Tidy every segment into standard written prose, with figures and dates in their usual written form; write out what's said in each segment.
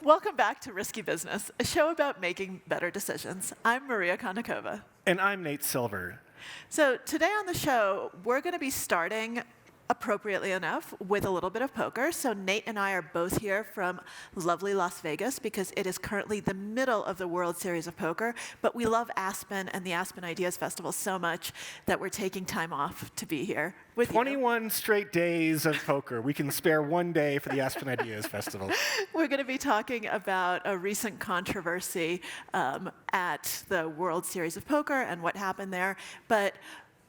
Welcome back to Risky Business, a show about making better decisions. I'm Maria Konnikova. And I'm Nate Silver. So today on the show, we're going to be starting, appropriately enough, with a little bit of poker. So Nate and I are both here from lovely Las Vegas because it is currently the middle of the World Series of Poker. But we love Aspen and the Aspen Ideas Festival so much that we're taking time off to be here with 21 straight days of poker. We can spare one day for the Aspen Ideas Festival. We're going to be talking about a recent controversy at the World Series of Poker and what happened there. But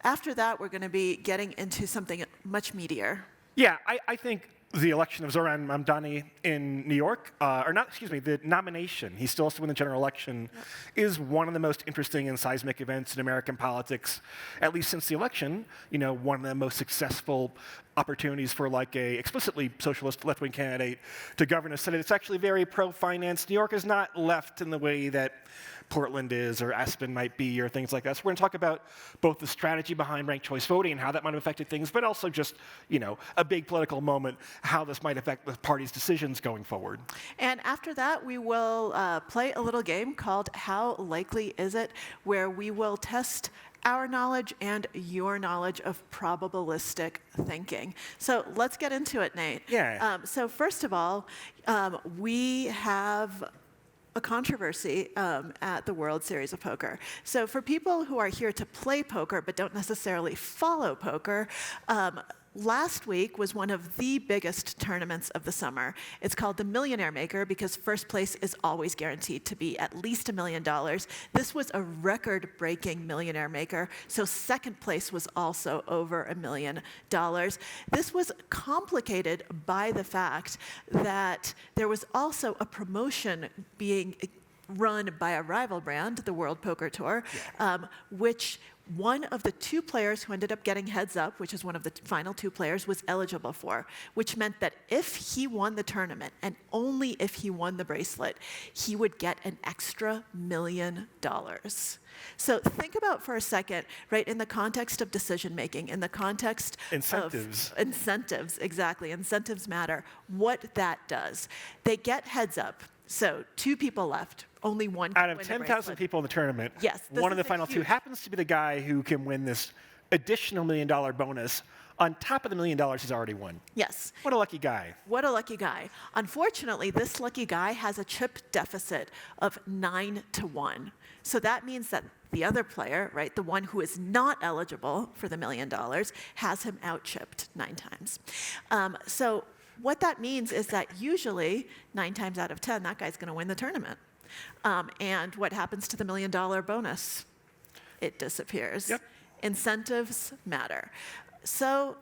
after that, we're going to be getting into something much meatier. Yeah, I think the election of Zohran Mamdani in New York, the nomination, he still has to win the general election, is one of the most interesting and seismic events in American politics, at least since the election. You know, one of the most successful opportunities for like a explicitly socialist left-wing candidate to govern a state. It's actually very pro-finance. New York is not left in the way that Portland is, or Aspen might be, or things like that. So we're going to talk about both the strategy behind ranked choice voting and how that might have affected things, but also just, you know, a big political moment, how this might affect the party's decisions going forward. And after that, we will play a little game called How Likely Is It?, where we will test our knowledge and your knowledge of probabilistic thinking. So let's get into it, Nate. Yeah. So first of all, we have a controversy at the World Series of Poker. So for people who are here to play poker but don't necessarily follow poker, last week was one of the biggest tournaments of the summer. It's called the Millionaire Maker because first place is always guaranteed to be at least $1 million. This was a record-breaking Millionaire Maker, so second place was also over $1 million. This was complicated by the fact that there was also a promotion being run by a rival brand, the World Poker Tour, which one of the two players who ended up getting heads up, which is one of the final two players, was eligible for, which meant that if he won the tournament, and only if he won the bracelet, he would get an extra $1 million. So think about for a second, right, in the context of decision making, in the context Incentives. of incentives, exactly, incentives matter, what that does. They get heads up. So two people left, only one out of 10,000 people in the tournament, yes, one of the final two happens to be the guy who can win this additional $1 million bonus on top of the $1 million he's already won. Yes. What a lucky guy. What a lucky guy. Unfortunately, this lucky guy has a chip deficit of 9-1. So that means that the other player, right, the one who is not eligible for the $1 million, has him out-chipped 9 times. So what that means is that usually 9 times out of 10, that guy's going to win the tournament. And what happens to the $1 million bonus? It disappears. Yep. Incentives matter. So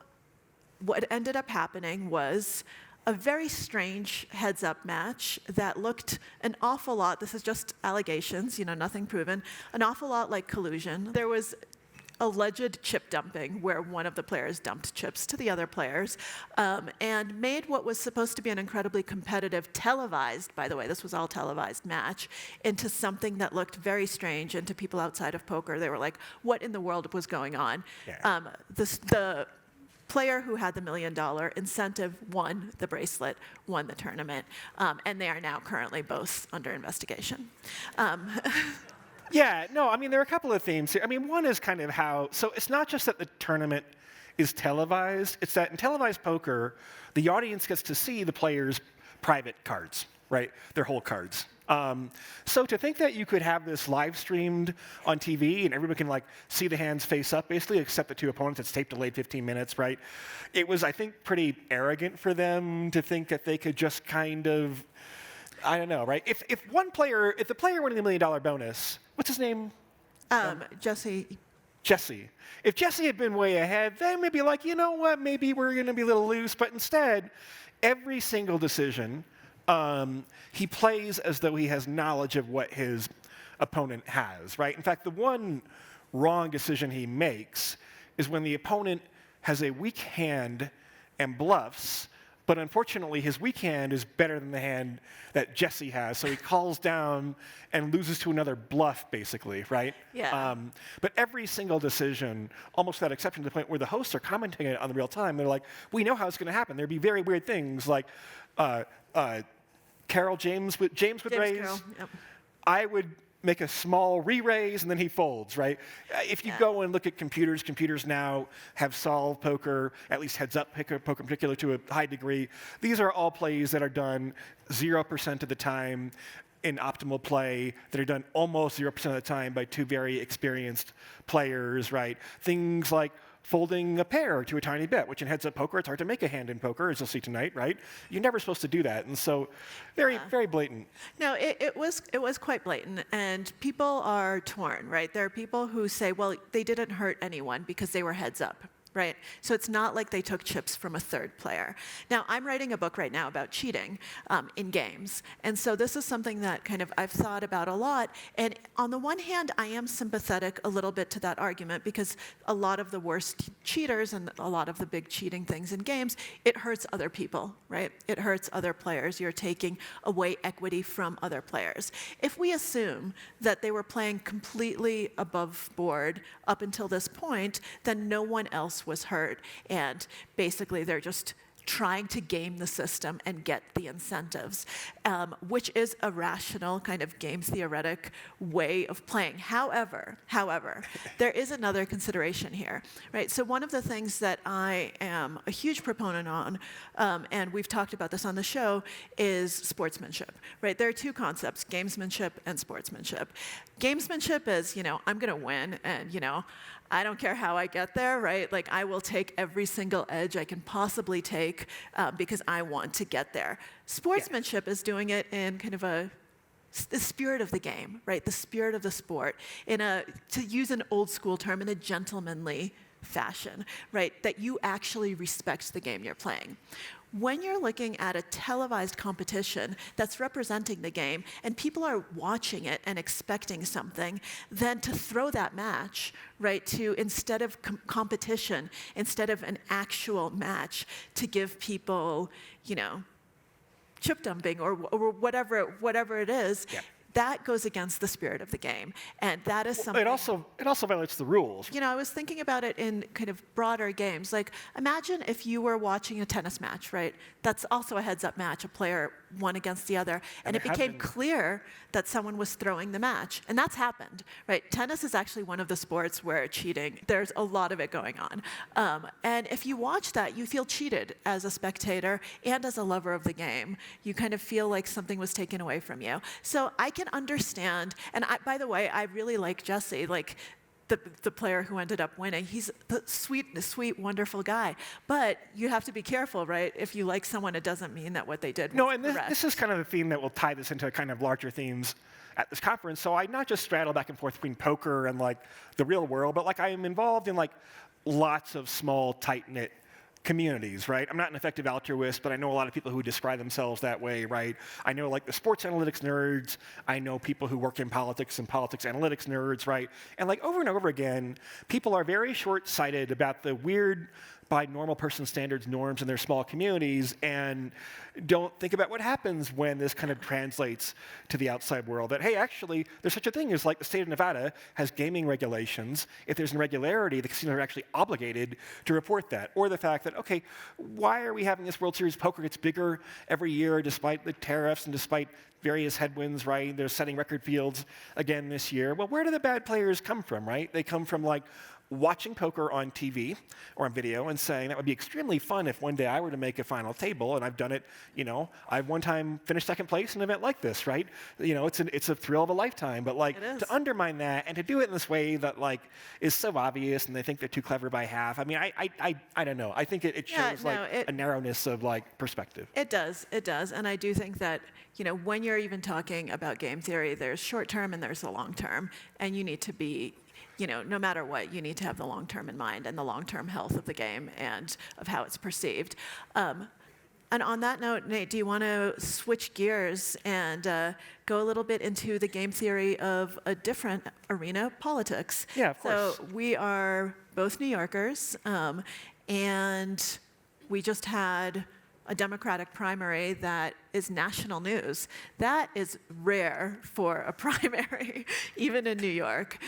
what ended up happening was a very strange heads-up match that looked an awful lot, this is just allegations, you know, nothing proven, an awful lot like collusion. There was alleged chip dumping, where one of the players dumped chips to the other players, and made what was supposed to be an incredibly competitive, televised, by the way, this was all televised match, into something that looked very strange. And to people outside of poker, they were like, what in the world was going on? Yeah. The player who had the $1 million incentive won the bracelet, won the tournament, and they are now currently both under investigation. Yeah, no, I mean, there are a couple of themes here. I mean, one is kind of how, so it's not just that the tournament is televised, it's that in televised poker, the audience gets to see the players' private cards, right? Their whole cards. So to think that you could have this live streamed on TV and everyone can like see the hands face up basically, except the two opponents, it's tape delayed 15 minutes, right? It was, I think, pretty arrogant for them to think that they could just kind of, I don't know, right? If the player winning the $1 million bonus, what's his name? Jesse. If Jesse had been way ahead, then we'd be like, you know what, maybe we're going to be a little loose. But instead, every single decision, he plays as though he has knowledge of what his opponent has, right? In fact, the one wrong decision he makes is when the opponent has a weak hand and bluffs, but unfortunately his weak hand is better than the hand that Jesse has, so he calls down and loses to another bluff, basically, right? Yeah. But every single decision, almost without exception, to the point where the hosts are commenting it on the real time, they're like, we know how it's going to happen. There'd be very weird things like James would raise. Carroll, yep. I would make a small re-raise, and then he folds, right? If you go and look at computers now have solved poker, at least heads-up poker in particular, to a high degree. These are all plays that are done 0% of the time in optimal play, that are done almost 0% of the time by two very experienced players, right? Things like folding a pair to a tiny bet, which in heads-up poker, it's hard to make a hand in poker, as you'll see tonight, right? You're never supposed to do that, and so very blatant. No, it was quite blatant, and people are torn, right? There are people who say, well, they didn't hurt anyone because they were heads up. Right? So it's not like they took chips from a third player. Now, I'm writing a book right now about cheating in games. And so this is something that kind of I've thought about a lot. And on the one hand, I am sympathetic a little bit to that argument because a lot of the worst cheaters and a lot of the big cheating things in games, it hurts other people, right? It hurts other players. You're taking away equity from other players. If we assume that they were playing completely above board up until this point, then no one else was hurt, and basically they're just trying to game the system and get the incentives, which is a rational kind of game theoretic way of playing. However, there is another consideration here, right? So one of the things that I am a huge proponent on, and we've talked about this on the show, is sportsmanship, right? There are two concepts, gamesmanship and sportsmanship. Gamesmanship is, I'm going to win, and, I don't care how I get there, right? Like, I will take every single edge I can possibly take because I want to get there. Sportsmanship is doing it in kind of the spirit of the game, right? The spirit of the sport, to use an old school term, in a gentlemanly fashion, right? That you actually respect the game you're playing. When you're looking at a televised competition that's representing the game and people are watching it and expecting something, then to throw that match, right, to instead of competition, instead of an actual match, to give people, chip dumping or whatever it is, that goes against the spirit of the game. And that is something... It also violates the rules. I was thinking about it in kind of broader games. Like, imagine if you were watching a tennis match, right? That's also a heads-up match, a player one against the other, and it became clear that someone was throwing the match. And that's happened, right? Tennis is actually one of the sports where cheating, there's a lot of it going on. And if you watch that, you feel cheated as a spectator and as a lover of the game. You kind of feel like something was taken away from you. So I can understand, and by the way, I really like Jesse, like the player who ended up winning. He's the sweet, wonderful guy. But you have to be careful, right? If you like someone, it doesn't mean that what they did was correct. And this is kind of the theme that will tie this into kind of larger themes at this conference. So I not just straddle back and forth between poker and like the real world, but like I am involved in like lots of small, tight-knit communities, right? I'm not an effective altruist, but I know a lot of people who describe themselves that way, right? I know like the sports analytics nerds. I know people who work in politics and politics analytics nerds, right? And like over and over again, people are very short-sighted about the weird, by normal person standards, norms in their small communities, and don't think about what happens when this kind of translates to the outside world. That, hey, actually, there's such a thing as like the state of Nevada has gaming regulations. If there's an irregularity, the casinos are actually obligated to report that. Or the fact that, okay, why are we having this World Series poker gets bigger every year despite the tariffs and despite various headwinds, right? They're setting record fields again this year. Well, where do the bad players come from, right? They come from like watching poker on TV or on video and saying that would be extremely fun if one day I were to make a final table, and I've done it, I've one time finished second place in an event like this, right? It's a thrill of a lifetime, but like to undermine that and to do it in this way that like is so obvious and they think they're too clever by half. I mean, I don't know. I think it shows a narrowness of like perspective. It does, and I do think that when you're even talking about game theory, there's short term and there's the long term, and you need to be no matter what, you need to have the long term in mind and the long-term health of the game and of how it's perceived. And on that note, Nate, do you want to switch gears and go a little bit into the game theory of a different arena, politics? Yeah, of course. So we are both New Yorkers, and we just had a Democratic primary that is national news. That is rare for a primary, even in New York.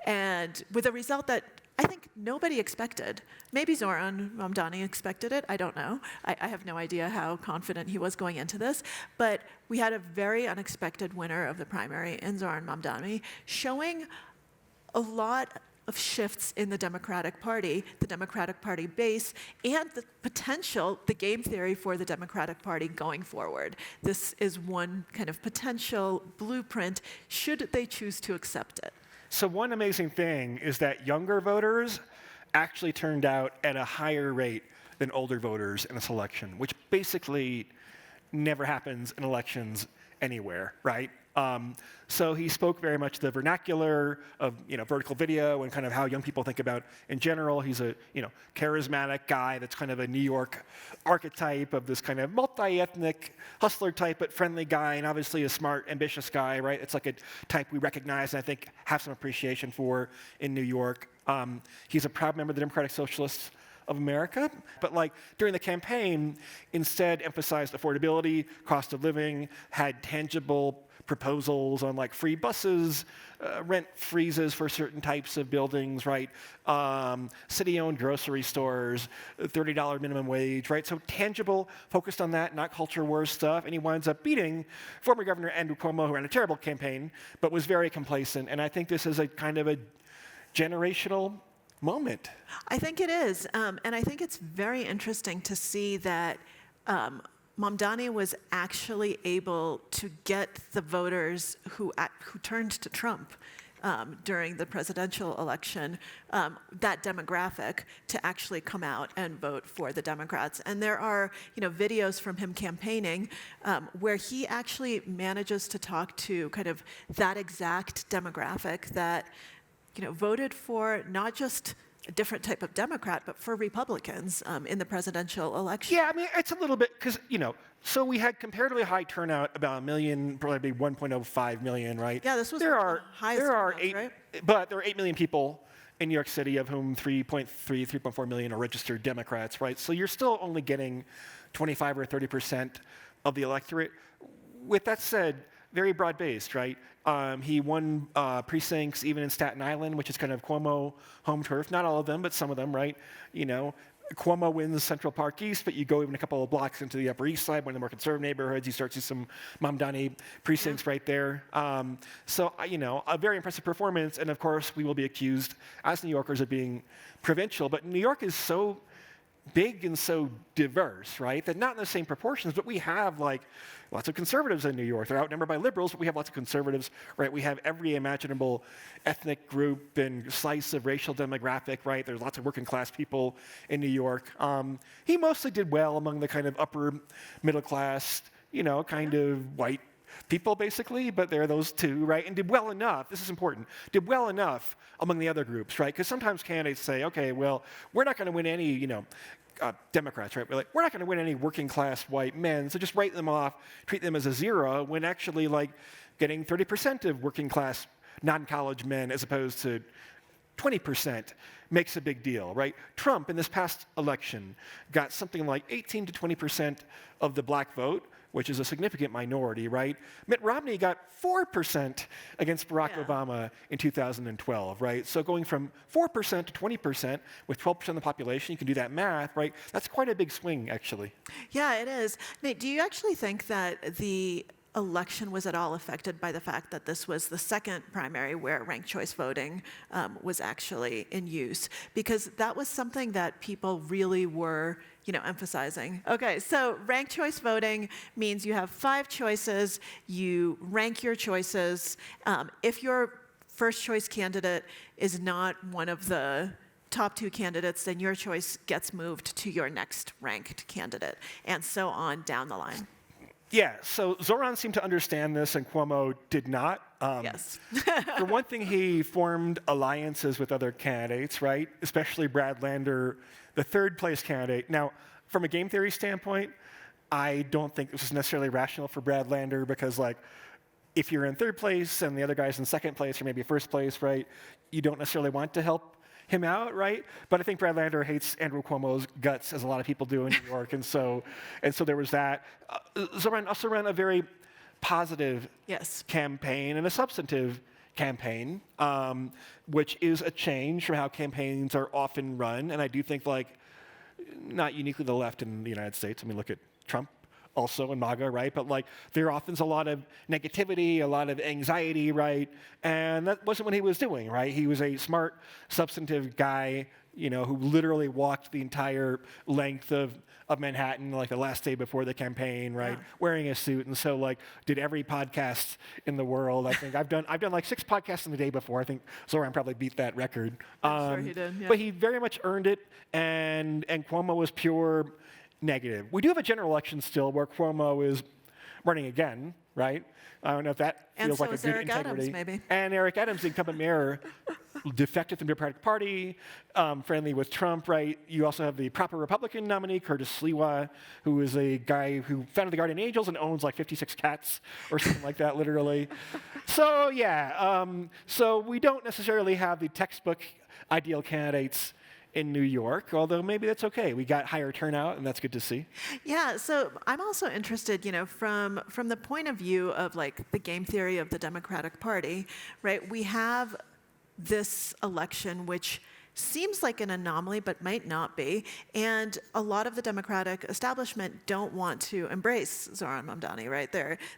And with a result that I think nobody expected. Maybe Zohran Mamdani expected it. I don't know. I have no idea how confident he was going into this. But we had a very unexpected winner of the primary in Zohran Mamdani, showing a lot of shifts in the Democratic Party base, and the potential, the game theory for the Democratic Party going forward. This is one kind of potential blueprint, should they choose to accept it. So one amazing thing is that younger voters actually turned out at a higher rate than older voters in this election, which basically never happens in elections anywhere, right? So he spoke very much the vernacular of vertical video and kind of how young people think about in general. He's a charismatic guy that's kind of a New York archetype of this kind of multi-ethnic hustler type, but friendly guy, and obviously a smart, ambitious guy, right? It's like a type we recognize and I think have some appreciation for in New York. He's a proud member of the Democratic Socialists of America, but like during the campaign, instead emphasized affordability, cost of living, had tangible proposals on like free buses, rent freezes for certain types of buildings, right? City-owned grocery stores, $30 minimum wage, right? So tangible, focused on that, not culture wars stuff, and he winds up beating former Governor Andrew Cuomo, who ran a terrible campaign, but was very complacent. And I think this is a kind of a generational moment. I think it is, and I think it's very interesting to see that Mamdani was actually able to get the voters who turned to Trump during the presidential election, that demographic, to actually come out and vote for the Democrats. And there are videos from him campaigning where he actually manages to talk to kind of that exact demographic that voted for not just a different type of Democrat, but for Republicans in the presidential election. Yeah, I mean, it's a little bit, because, so we had comparatively high turnout, about 1 million, probably 1.05 million, right? Yeah, this was the highest turnout, right? But there are 8 million people in New York City, of whom 3.4 million are registered Democrats, right? So you're still only getting 25 or 30% of the electorate. With that said, very broad-based, right? He won precincts even in Staten Island, which is kind of Cuomo home turf. Not all of them, but some of them, right? Cuomo wins Central Park East, but you go even a couple of blocks into the Upper East Side, one of the more conservative neighborhoods, you start to see some Mamdani precincts right there. So, a very impressive performance. And of course, we will be accused as New Yorkers of being provincial. But New York is so big and so diverse, right? That not in the same proportions, but we have like lots of conservatives in New York. They're outnumbered by liberals, but we have lots of conservatives, right? We have every imaginable ethnic group and slice of racial demographic, right? There's lots of working class people in New York. He mostly did well among the kind of upper middle class, kind of white people, basically, but there are those two, right? And did well enough, this is important, did well enough among the other groups, right? Because sometimes candidates say, okay, well, we're not going to win any, Democrats, right? We're not going to win any working class white men, so just write them off, treat them as a zero, when actually like getting 30% of working class non-college men as opposed to 20% makes a big deal, right? Trump in this past election got something like 18 to 20% of the black vote, which is a significant minority, right? Mitt Romney got 4% against Barack Obama in 2012, right? So going from 4% to 20% with 12% of the population, you can do that math, right? That's quite a big swing, actually. Yeah, it is. Nate, do you actually think that the election was at all affected by the fact that this was the second primary where ranked choice voting was actually in use? Because that was something that people really were emphasizing. Okay, so ranked choice voting means you have 5 choices, you rank your choices. If your first choice candidate is not one of the top 2 candidates, then your choice gets moved to your next ranked candidate, and so on down the line. Yeah, so Zohran seemed to understand this, and Cuomo did not. Yes. For one thing, he formed alliances with other candidates, right? Especially Brad Lander, the third place candidate. Now, from a game theory standpoint, I don't think this is necessarily rational for Brad Lander, because like, if you're in third place and the other guy's in second place or maybe first place, right, you don't necessarily want to help him out, right? But I think Brad Lander hates Andrew Cuomo's guts, as a lot of people do in New York, and so there was that. Zohran also ran a very positive campaign and a substantive campaign, which is a change from how campaigns are often run. And I do think, like, not uniquely the left in the United States. I mean, look at Trump also and MAGA, right? But like, there often's a lot of negativity, a lot of anxiety, right? And that wasn't what he was doing, right? He was a smart, substantive guy, you know, who literally walked the entire length of Manhattan, like the last day before the campaign, right? Yeah. Wearing a suit, and so like did every podcast in the world. I think I've done like 6 podcasts in the day before. I think Zohran probably beat that record. I'm sure he did. Yeah. But he very much earned it, and Cuomo was pure negative. We do have a general election still where Cuomo is running again, right? I don't know if that And feels so like a is good Eric integrity. Adams, maybe. And Eric Adams, the incumbent mayor, defected from the Democratic Party, friendly with Trump, right? You also have the proper Republican nominee, Curtis Sliwa, who is a guy who founded the Guardian Angels and owns like 56 cats or something like that, literally. So yeah, so we don't necessarily have the textbook ideal candidates in New York, although maybe that's okay. We got higher turnout, and that's good to see. Yeah, so I'm also interested, you know, from the point of view of like the game theory of the Democratic Party, right? We have this election which seems like an anomaly but might not be, and a lot of the Democratic establishment don't want to embrace Zohran Mamdani, right?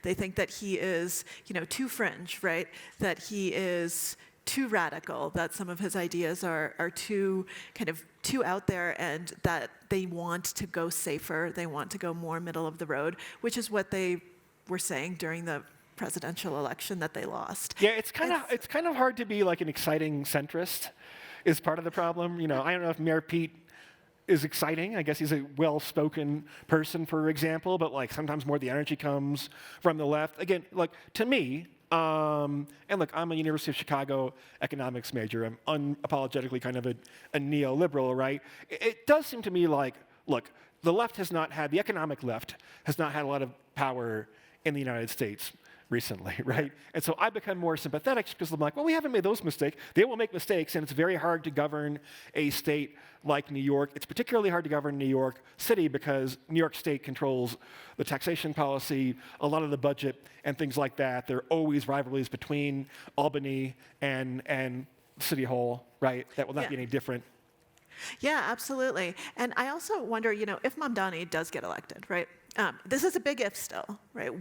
They think that he is, you know, too fringe, right? That he is too radical, that some of his ideas are too kind of too out there, and that they want to go safer, they want to go more middle of the road, which is what they were saying during the presidential election that they lost. Yeah, it's kind of hard to be like an exciting centrist is part of the problem. You know, I don't know if Mayor Pete is exciting. I guess he's a well-spoken person, for example, but like sometimes more the energy comes from the left. Again, like to me, and look, I'm a University of Chicago economics major. I'm unapologetically kind of a neoliberal, right? It does seem to me like, look, the economic left has not had a lot of power in the United States recently, right? And so I become more sympathetic because I'm like, well, we haven't made those mistakes. They will make mistakes, and it's very hard to govern a state like New York. It's particularly hard to govern New York City because New York State controls the taxation policy, a lot of the budget, and things like that. There are always rivalries between Albany and City Hall, right? That will not be any different. Yeah, absolutely. And I also wonder, you know, if Mamdani does get elected, right? This is a big if still, right?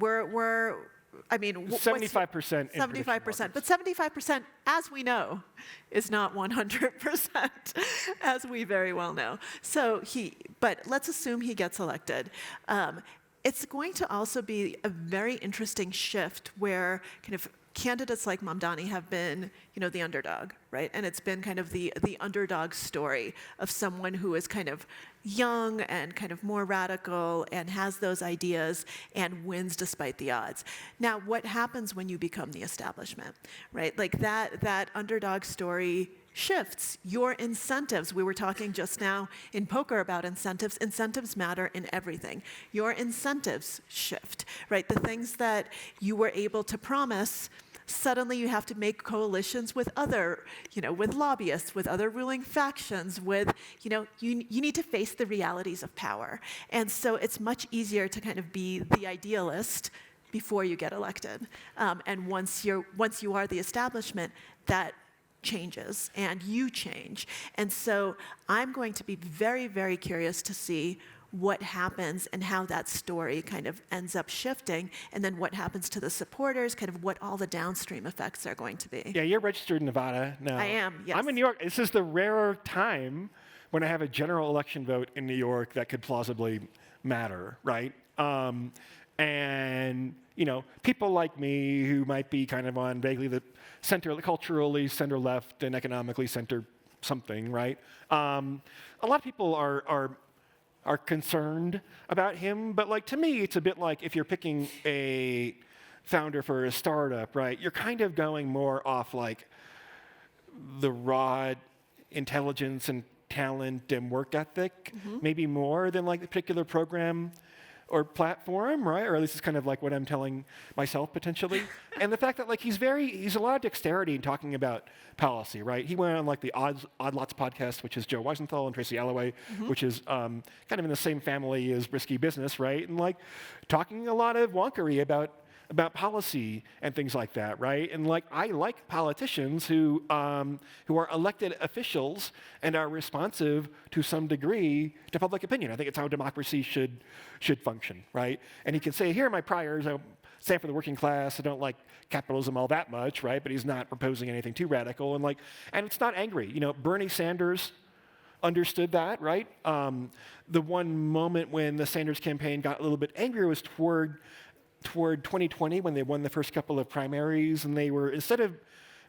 I mean, 75%. 75%, but 75%, as we know, is not 100%, as we very well know. But let's assume he gets elected. It's going to also be a very interesting shift where kind of candidates like Mamdani have been, you know, the underdog, right? And it's been kind of the underdog story of someone who is kind of young and kind of more radical and has those ideas and wins despite the odds. Now, what happens when you become the establishment, right? Like that underdog story shifts your incentives. We were talking just now in poker about incentives. Incentives matter in everything. Your incentives shift, right? The things that you were able to promise, suddenly you have to make coalitions with other, you know, with lobbyists, with other ruling factions, with, you know, you need to face the realities of power. And so it's much easier to kind of be the idealist before you get elected. And once you are the establishment, that changes and you change. And so I'm going to be very, very curious to see what happens and how that story kind of ends up shifting, and then what happens to the supporters, kind of what all the downstream effects are going to be. Yeah, you're registered in Nevada now. I am, yes. I'm in New York. This is the rare time when I have a general election vote in New York that could plausibly matter, right? And, you know, people like me who might be kind of on vaguely the center, culturally center left and economically center something, right? A lot of people are concerned about him, but like to me, it's a bit like if you're picking a founder for a startup, right? You're kind of going more off like the raw intelligence and talent and work ethic, maybe more than like the particular program or platform, right? Or at least it's kind of like what I'm telling myself potentially. And the fact that like he's a lot of dexterity in talking about policy, right? He went on like the Odd Lots podcast, which is Joe Weisenthal and Tracy Alloway, which is kind of in the same family as Risky Business, right? And like talking a lot of wonkery about policy and things like that, right? And like I like politicians who are elected officials and are responsive to some degree to public opinion. I think it's how democracy should function, right? And he can say, here are my priors. I stand for the working class. I don't like capitalism all that much, right? But he's not proposing anything too radical, and it's not angry. You know, Bernie Sanders understood that, right? The one moment when the Sanders campaign got a little bit angrier was toward 2020 when they won the first couple of primaries, and they were, instead of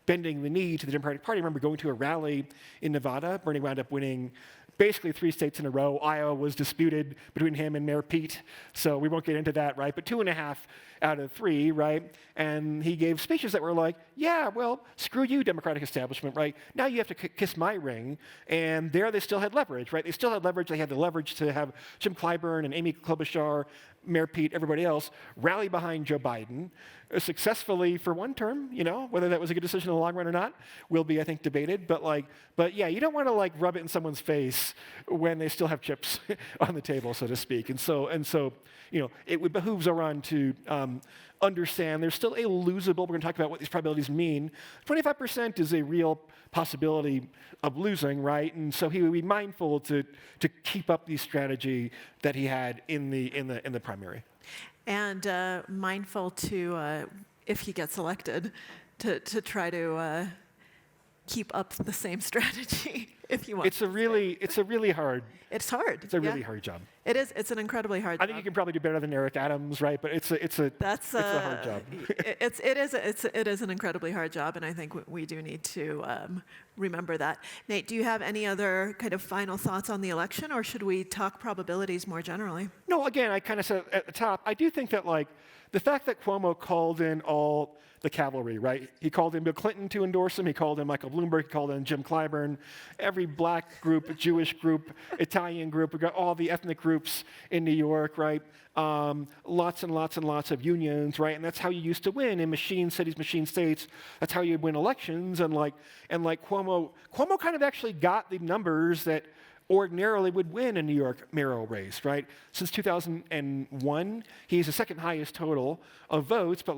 bending the knee to the Democratic Party, I remember going to a rally in Nevada. Bernie wound up winning basically 3 states in a row. Iowa was disputed between him and Mayor Pete, so we won't get into that, right? But 2.5 out of 3, right? And he gave speeches that were like, yeah, well, screw you, Democratic establishment, right? Now you have to kiss my ring. And there they still had leverage, right? They still had leverage. They had the leverage to have Jim Clyburn and Amy Klobuchar, Mayor Pete, everybody else rally behind Joe Biden successfully for one term. You know, whether that was a good decision in the long run or not will be, I think, debated. But yeah, you don't want to rub it in someone's face when they still have chips on the table, so to speak. And so, you know, it would behoove Zohran to understand there's still a losable. We're going to talk about what these probabilities mean. 25% is a real possibility of losing, right? And so he would be mindful to keep up the strategy that he had in the primary. And mindful to, if he gets elected, to try to keep up the same strategy if you want. It's a really hard. It's hard. It's a really hard job. It is. It's an incredibly hard job. I think you can probably do better than Eric Adams, right? But it's a hard job. It is an incredibly hard job, and I think we do need to remember that. Nate, do you have any other kind of final thoughts on the election, or should we talk probabilities more generally? No, again, I kind of said at the top, I do think that the fact that Cuomo called in all the cavalry, right? He called in Bill Clinton to endorse him. He called in Michael Bloomberg. He called in Jim Clyburn. Every black group, Jewish group, Italian group. We got all the ethnic groups in New York, right? Lots and lots and lots of unions, right? And that's how you used to win in machine cities, machine states. That's how you win elections. And Cuomo kind of actually got the numbers that ordinarily would win a New York mayoral race, right? Since 2001, he's the second highest total of votes, but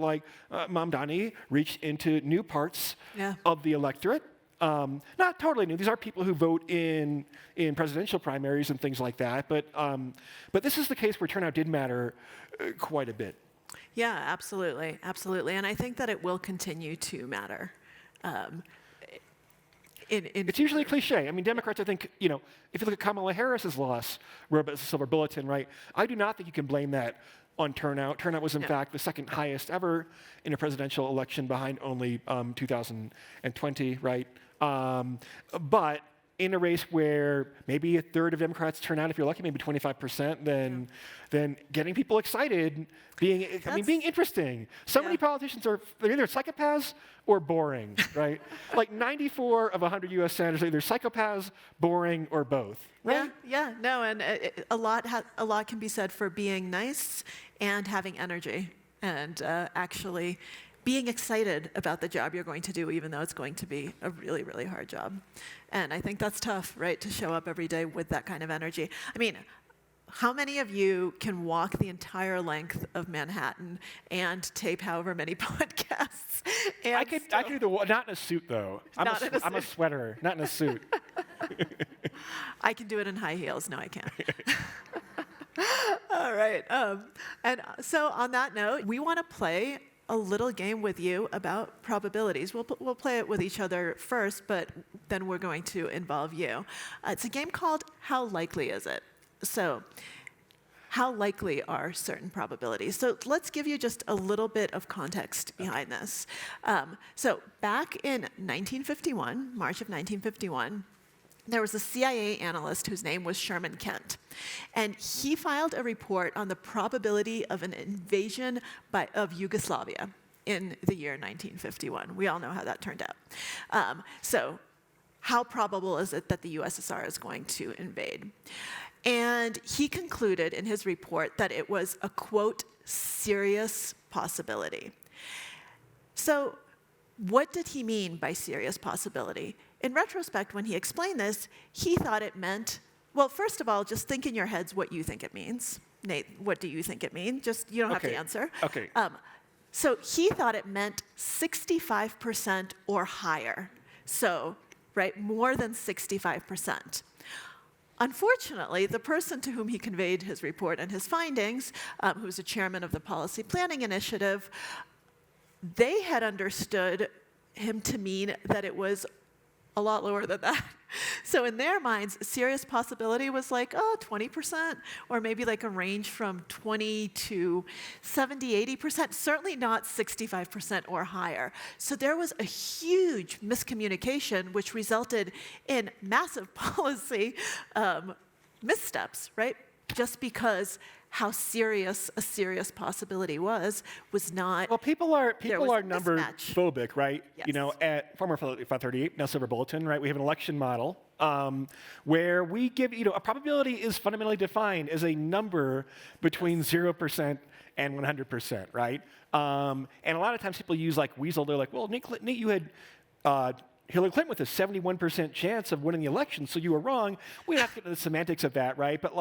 Mamdani reached into new parts of the electorate. Not totally new. These are people who vote in presidential primaries and things like that, but this is the case where turnout did matter quite a bit. Yeah, absolutely, absolutely. And I think that it will continue to matter. It's usually a cliche. I mean, Democrats, I think, you know, if you look at Kamala Harris's loss, wrote about the Silver Bulletin, right? I do not think you can blame that on turnout. Turnout was, in fact, the second highest ever in a presidential election behind only 2020, right? But in a race where maybe a third of Democrats turn out, if you're lucky, maybe 25%, then getting people excited, being interesting. So many politicians they're either psychopaths or boring, right? 94 of 100 U.S. senators are either psychopaths, boring, or both. Right? Yeah, no, and a lot can be said for being nice and having energy and actually being excited about the job you're going to do, even though it's going to be a really, really hard job. And I think that's tough, right, to show up every day with that kind of energy. I mean, how many of you can walk the entire length of Manhattan and tape however many podcasts? I could do not in a suit, though. I'm a sweater, not in a suit. I can do it in high heels. No, I can't. All right. And so on that note, we want to play a little game with you about probabilities. We'll play it with each other first, but then we're going to involve you. It's a game called How Likely Is It? So how likely are certain probabilities? So let's give you just a little bit of context behind this. So back in 1951, March of 1951, there was a CIA analyst whose name was Sherman Kent. And he filed a report on the probability of an invasion of Yugoslavia in the year 1951. We all know how that turned out. So how probable is it that the USSR is going to invade? And he concluded in his report that it was a, quote, serious possibility. So what did he mean by serious possibility? In retrospect, when he explained this, he thought it meant, well, first of all, just think in your heads what you think it means. Nate, what do you think it means? You don't have to answer. Okay. So he thought it meant 65% or higher. So, right, more than 65%. Unfortunately, the person to whom he conveyed his report and his findings, who was the chairman of the Policy Planning Initiative, they had understood him to mean that it was a lot lower than that. So in their minds, serious possibility was like, 20%, or maybe like a range from 20 to 70, 80%, certainly not 65% or higher. So there was a huge miscommunication, which resulted in massive policy missteps, right? Just because how serious a serious possibility was not. Well, people are number mismatch. phobic, right? Yes. You know, at former 538, now Silver Bulletin, right? We have an election model where we give, a probability is fundamentally defined as a number between 0% and 100%, right? And a lot of times people use like weasel. They're like, well, Nate, you had Hillary Clinton with a 71% chance of winning the election, so you were wrong. We don't have to get into the semantics of that, right? But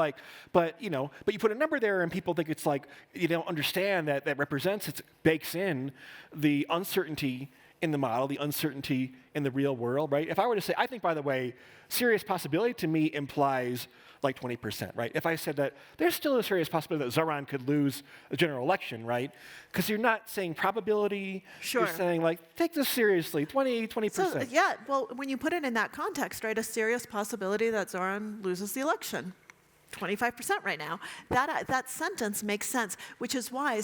you put a number there, and people think it's like you don't understand that represents, it bakes in the uncertainty in the model, the uncertainty in the real world, right? If I were to say, I think, by the way, serious possibility to me implies like 20%, right? If I said that there's still a serious possibility that Zohran could lose the general election, right? Because you're not saying probability, Sure. You're saying like, take this seriously, 20%. So, yeah, well, when you put it in that context, right, a serious possibility that Zohran loses the election. 25% right now. That sentence makes sense, which is why,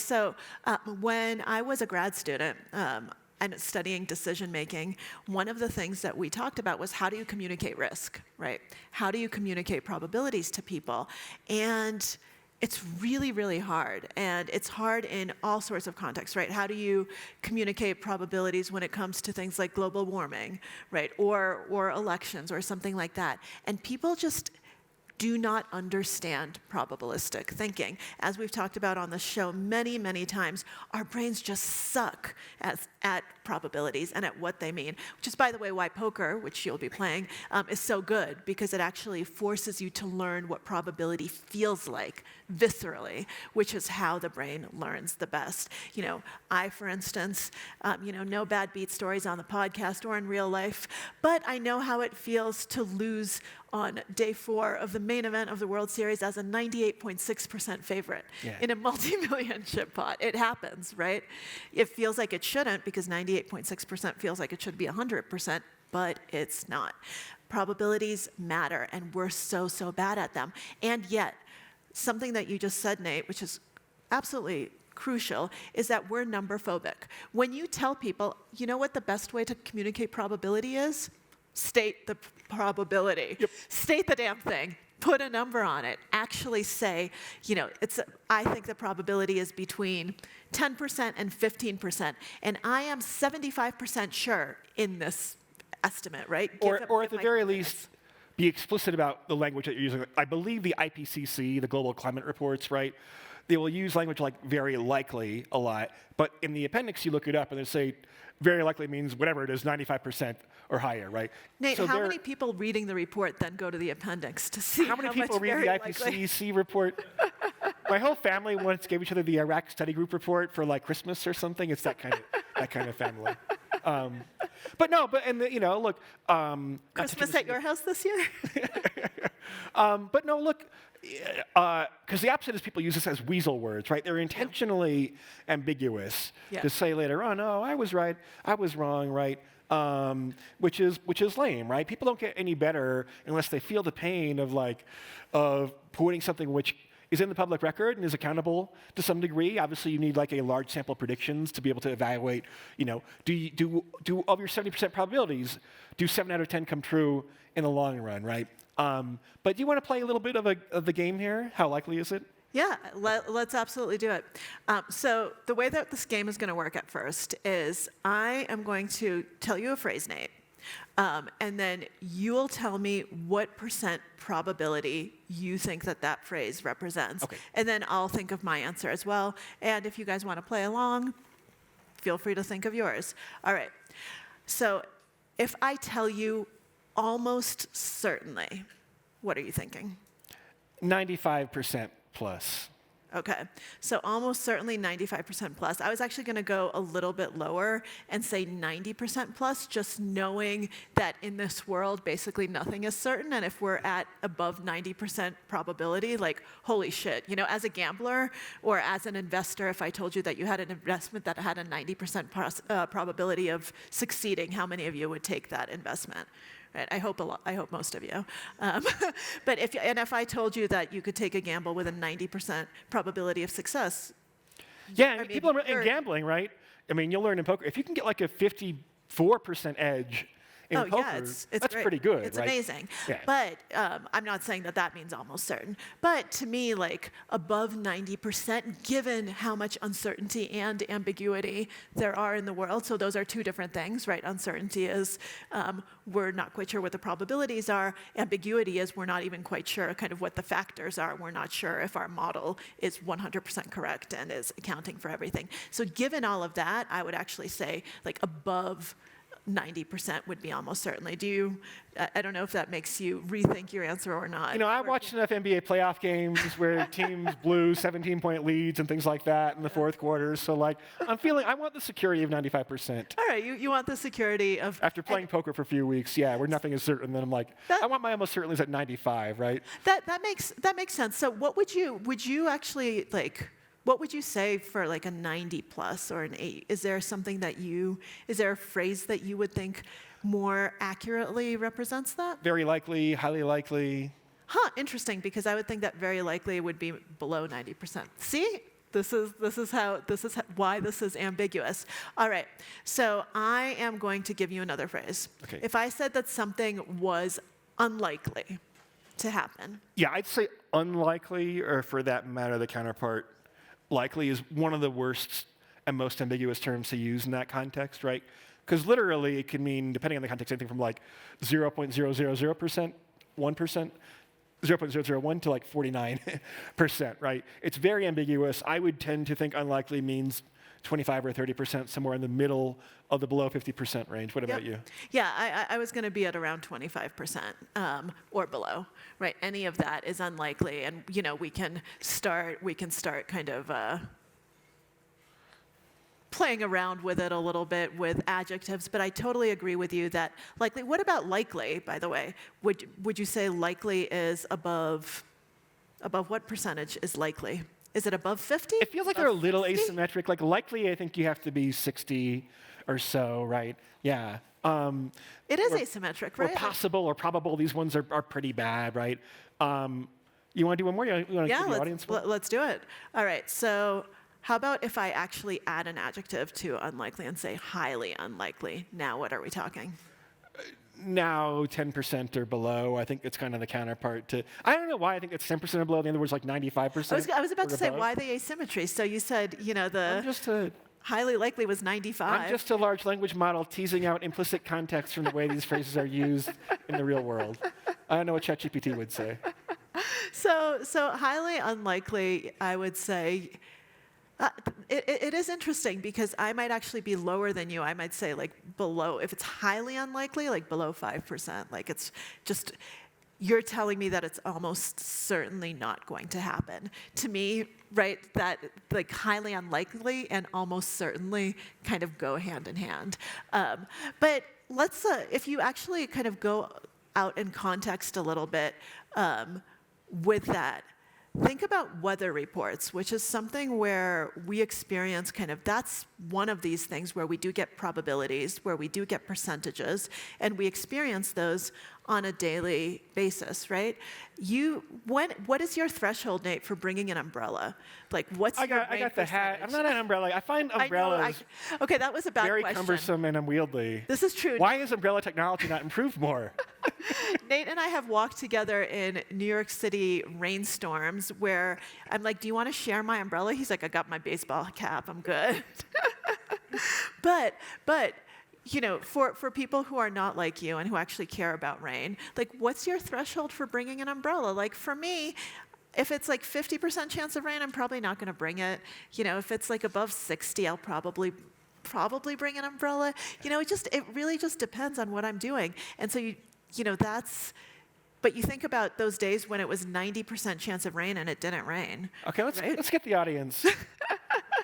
when I was a grad student, and studying decision making, one of the things that we talked about was how do you communicate risk, right? How do you communicate probabilities to people? And it's really, really hard. And it's hard in all sorts of contexts, right? How do you communicate probabilities when it comes to things like global warming, right? Or elections or something like that. And people just do not understand probabilistic thinking. As we've talked about on the show many, many times, our brains just suck at probabilities and at what they mean, which is, by the way, why poker, which you'll be playing, is so good, because it actually forces you to learn what probability feels like viscerally, which is how the brain learns the best. I, for instance, no bad beat stories on the podcast or in real life, but I know how it feels to lose on day 4 of the main event of the World Series as a 98.6% favorite in a multi-million chip pot. It happens, right? It feels like it shouldn't, because 98.6% feels like it should be 100%, but it's not. Probabilities matter, and we're so bad at them. And yet, something that you just said, Nate, which is absolutely crucial, is that we're number phobic. When you tell people, you know what the best way to communicate probability is? State the probability. Yep. State the damn thing. Put a number on it. Actually say, I think the probability is between 10% and 15%, and I am 75% sure in this estimate, right? Or at the very least, be explicit about the language that you're using. I believe the IPCC, the Global Climate Reports, right? They will use language like very likely a lot, but in the appendix you look it up and they say very likely means whatever it is, 95% or higher, right? Nate, how many people reading the report then go to the appendix to see how many people read the IPCC report? My whole family once gave each other the Iraq Study Group report for like Christmas or something. It's that kind of family. Look. Christmas at your house this year? Because the opposite is people use this as weasel words, right? They're intentionally ambiguous to say later on, oh, I was right, I was wrong, right? Which is lame, right? People don't get any better unless they feel the pain of putting something which is in the public record and is accountable to some degree. Obviously, you need like a large sample predictions to be able to evaluate, do of your 70% probabilities, do 7 out of 10 come true in the long run, right? But do you want to play a little bit of the game here? How likely is it? Yeah, let's absolutely do it. So the way that this game is going to work at first is I am going to tell you a phrase, Nate, and then you'll tell me what % probability you think that phrase represents. Okay. And then I'll think of my answer as well. And if you guys want to play along, feel free to think of yours. All right. So if I tell you almost certainly, what are you thinking? 95% plus. Okay, so almost certainly 95% plus. I was actually going to go a little bit lower and say 90% plus, just knowing that in this world, basically nothing is certain. And if we're at above 90% probability, like, holy shit, you know, as a gambler or as an investor, if I told you that you had an investment that had a 90% probability of succeeding, how many of you would take that investment? Right, I hope most of you. But if I told you that you could take a gamble with a 90% probability of success. Yeah, and people in gambling, right? I mean, you'll learn in poker, if you can get like a 54% edge in poker, yeah, it's that's great. pretty good, It's right? amazing. Yeah. But I'm not saying that that means almost certain. But to me, like above 90%, given how much uncertainty and ambiguity there are in the world, so those are two different things, right? Uncertainty is we're not quite sure what the probabilities are. Ambiguity is we're not even quite sure kind of what the factors are. We're not sure if our model is 100% correct and is accounting for everything. So given all of that, I would actually say like above 90% would be almost certainly. I don't know if that makes you rethink your answer or not. You know, I watched enough NBA playoff games where teams blew 17-point leads and things like that in the fourth quarter. So, like, I want the security of 95%. All right, you want the security of... After playing poker for a few weeks, yeah, where nothing is certain, then I'm like, I want my almost certainties at 95, right? That makes sense. So what would you actually, like... What would you say for like a 90 plus or an 8? Is there a phrase that you would think more accurately represents that? Very likely, highly likely. Huh, interesting, because I would think that very likely would be below 90%. See? This is why this is ambiguous. All right, so I am going to give you another phrase. Okay. If I said that something was unlikely to happen. Yeah, I'd say unlikely, or for that matter, the counterpart. Likely is one of the worst and most ambiguous terms to use in that context, right? Because literally it can mean, depending on the context, anything from like 0.000%, 1%, 0.001 to like 49%, right? It's very ambiguous. I would tend to think unlikely means 25 or 30%, somewhere in the middle of the below 50% range. What about you? Yeah, I was going to be at around 25% or below, right? Any of that is unlikely, and you know we can start kind of playing around with it a little bit with adjectives. But I totally agree with you that likely. What about likely? By the way, would you say likely is above what percentage is likely? Is it above 50? It feels like they're a little asymmetric. Like likely, I think you have to be 60 or so, right? Yeah. It is asymmetric, right? Or possible or probable. These ones are pretty bad, right? You want to do one more? You want to give the audience one? Let's do it. All right. So how about if I actually add an adjective to unlikely and say highly unlikely? Now what are we talking? Now 10% or below. I think it's kind of the counterpart to. I don't know why I think it's 10% or below. The other word's like 95%. I was about to say why the asymmetry. So you said highly likely was 95. I'm just a large language model teasing out implicit context from the way these phrases are used in the real world. I don't know what ChatGPT would say. So highly unlikely, I would say. It is interesting because I might actually be lower than you. I might say like below, if it's highly unlikely, like below 5%. Like it's just, you're telling me that it's almost certainly not going to happen. To me, right, that like highly unlikely and almost certainly kind of go hand in hand. But let's, if you actually kind of go out in context a little bit with that, think about weather reports, which is something where we experience that's one of these things where we do get probabilities, where we do get percentages, and we experience those on a daily basis, right? What is your threshold, Nate, for bringing an umbrella? Like, what's I got the hat. I'm not an umbrella. I find umbrellas okay, that was a bad very question. cumbersome and unwieldy. This is true. Why is umbrella technology not improved more? Nate and I have walked together in New York City rainstorms where I'm like, do you want to share my umbrella? He's like, I got my baseball cap. I'm good. But you know, for people who are not like you and who actually care about rain, like, what's your threshold for bringing an umbrella? Like, for me, if it's like 50% chance of rain, I'm probably not going to bring it. You know, if it's like above 60, I'll probably bring an umbrella. You know, it really just depends on what I'm doing. And so you know, But you think about those days when it was 90% chance of rain and it didn't rain. Okay, right? let's get the audience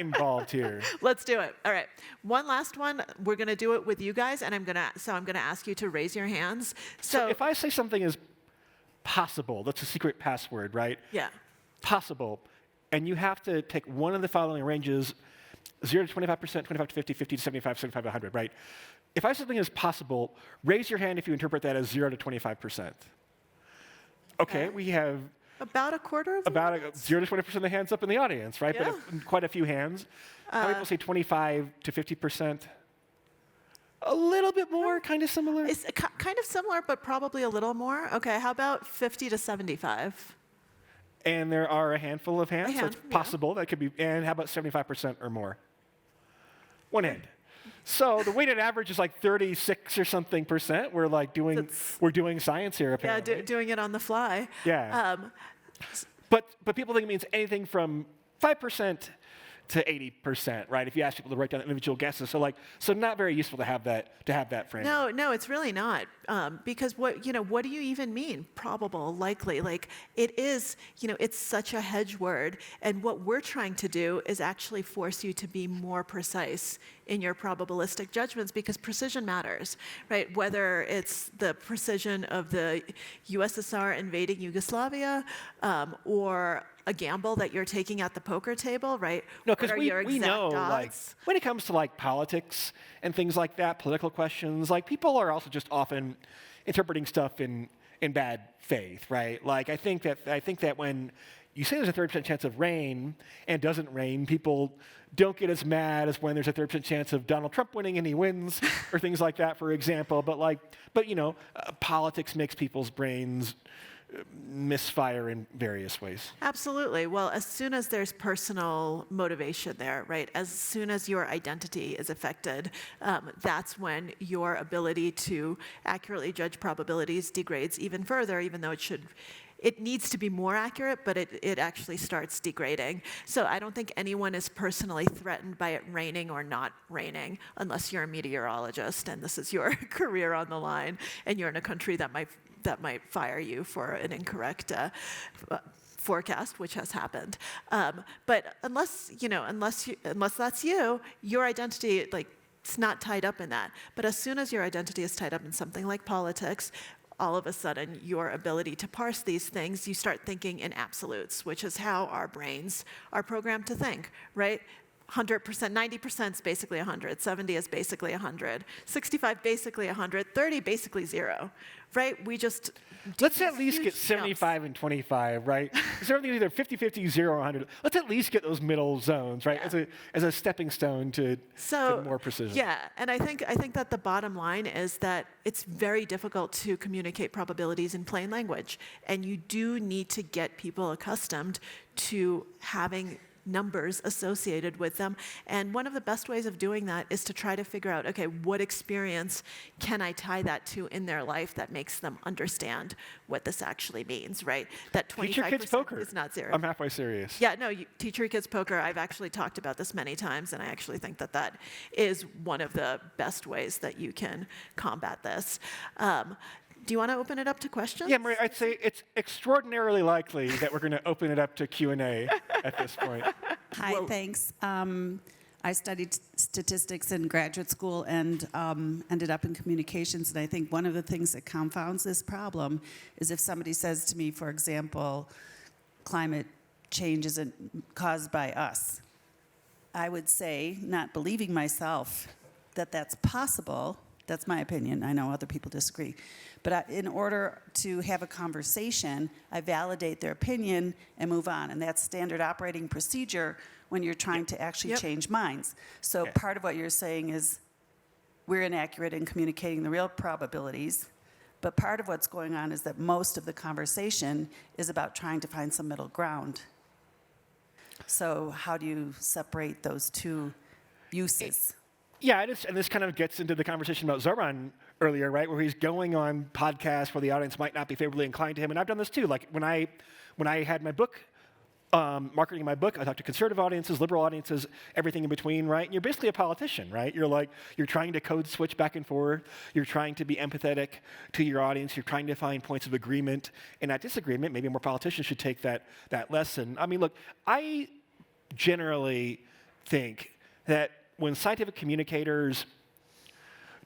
involved here. Let's do it. All right. One last one. We're going to do it with you guys, and I'm going to ask you to raise your hands. So if I say something is possible, that's a secret password, right? Yeah. Possible, and you have to take one of the following ranges, 0 to 25%, 25 to 50, 50 to 75, 75 to 100, right? If I say something is possible, raise your hand if you interpret that as 0 to 25%. Okay, we have about a quarter of about 0 to 20% of the hands up in the audience, right? Yeah. But quite a few hands. How many people say 25 to 50%? A little bit more, kind of similar. It's kind of similar, but probably a little more. Okay, how about 50 to 75? And there are a handful of hands, so it's yeah. possible that could be. And how about 75% or more? One hand. So the weighted average is like 36 or something percent. We're like we're doing science here apparently. Yeah, doing it on the fly. Yeah. But people think it means anything from 5% to 80%, right? If you ask people to write down individual guesses, so not very useful to have that frame. No, it's really not, because what do you even mean? Probable, likely, like it is, it's such a hedge word, and what we're trying to do is actually force you to be more precise in your probabilistic judgments, because precision matters, right? Whether it's the precision of the USSR invading Yugoslavia, or a gamble that you're taking at the poker table, right? No, because we know, like, odds? when it comes to like politics and things like that, political questions, like people are also just often interpreting stuff in bad faith, right? Like I think that when you say there's a 30% chance of rain and it doesn't rain, people don't get as mad as when there's a 30% chance of Donald Trump winning and he wins, or things like that, for example. But politics makes people's brains misfire in various ways. Absolutely. Well, as soon as there's personal motivation there, right? As soon as your identity is affected, that's when your ability to accurately judge probabilities degrades even further, even though it needs to be more accurate, but it actually starts degrading. So I don't think anyone is personally threatened by it raining or not raining, unless you're a meteorologist and this is your career on the line, and you're in a country that might fire you for an incorrect forecast, which has happened. But unless that's you, your identity, it's not tied up in that. But as soon as your identity is tied up in something like politics, all of a sudden, your ability to parse these things, you start thinking in absolutes, which is how our brains are programmed to think, right? 100%, 90% is basically 100, 70 is basically 100, 65 basically 100, 30 basically 0, right? Let's at least get 75 and 25, right? So everything's either 50, 50, 0, 100. Let's at least get those middle zones, right? Yeah. As a stepping stone to more precision. Yeah, and I think that the bottom line is that it's very difficult to communicate probabilities in plain language, and you do need to get people accustomed to having numbers associated with them. And one of the best ways of doing that is to try to figure out, okay, what experience can I tie that to in their life that makes them understand what this actually means, right? That 25% Teach your kids poker. is not 0. I'm halfway serious. Yeah, no, teach your kids poker. I've actually talked about this many times, and I actually think that is one of the best ways that you can combat this. Do you want to open it up to questions? Yeah, Maria, I'd say it's extraordinarily likely that we're going to open it up to Q&A at this point. Hi, thanks. I studied statistics in graduate school and ended up in communications, and I think one of the things that confounds this problem is if somebody says to me, for example, climate change isn't caused by us. I would say, not believing myself, that that's possible. That's my opinion. I know other people disagree. But in order to have a conversation, I validate their opinion and move on. And that's standard operating procedure when you're trying to actually change minds. So part of what you're saying is we're inaccurate in communicating the real probabilities. But part of what's going on is that most of the conversation is about trying to find some middle ground. So how do you separate those two uses? Yeah, and this kind of gets into the conversation about Zohran earlier, right? Where he's going on podcasts where the audience might not be favorably inclined to him, and I've done this too. Like when I had my book marketing my book, I talk to conservative audiences, liberal audiences, everything in between, right? And you're basically a politician, right? You're trying to code switch back and forth. You're trying to be empathetic to your audience. You're trying to find points of agreement and not disagreement. Maybe more politicians should take that lesson. I mean, look, I generally think that when scientific communicators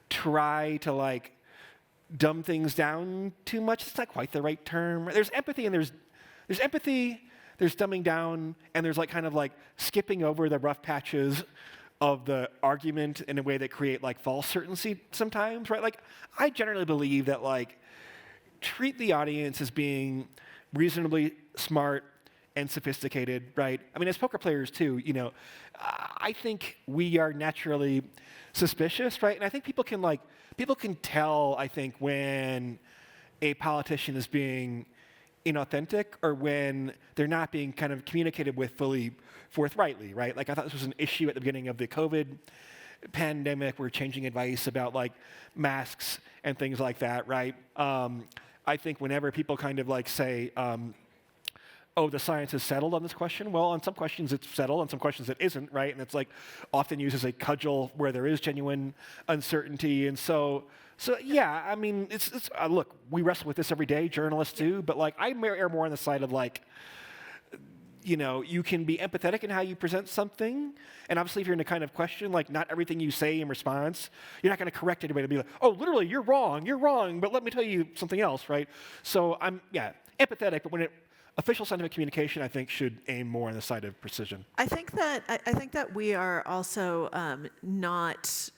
try to dumb things down too much, it's not quite the right term. There's empathy and there's empathy, there's dumbing down, and there's skipping over the rough patches of the argument in a way that create false certainty sometimes, right? I generally believe that treat the audience as being reasonably smart and sophisticated, right? I mean, as poker players too, I think we are naturally suspicious, right? And I think people can tell, I think, when a politician is being inauthentic or when they're not being kind of communicated with fully forthrightly, right? I thought this was an issue at the beginning of the COVID pandemic. We're changing advice about masks and things like that, right? I think whenever people kind of say, oh, the science is settled on this question. Well, on some questions it's settled, on some questions it isn't, right? And it's often used as a cudgel where there is genuine uncertainty. And so yeah, I mean, it's look, we wrestle with this every day, journalists do, but I err more on the side of you can be empathetic in how you present something, and obviously if you're in a kind of question, not everything you say in response, you're not going to correct anybody to be oh, literally, you're wrong, but let me tell you something else, right? So I'm, empathetic, but when official scientific communication, I think, should aim more on the side of precision. I think that we are also not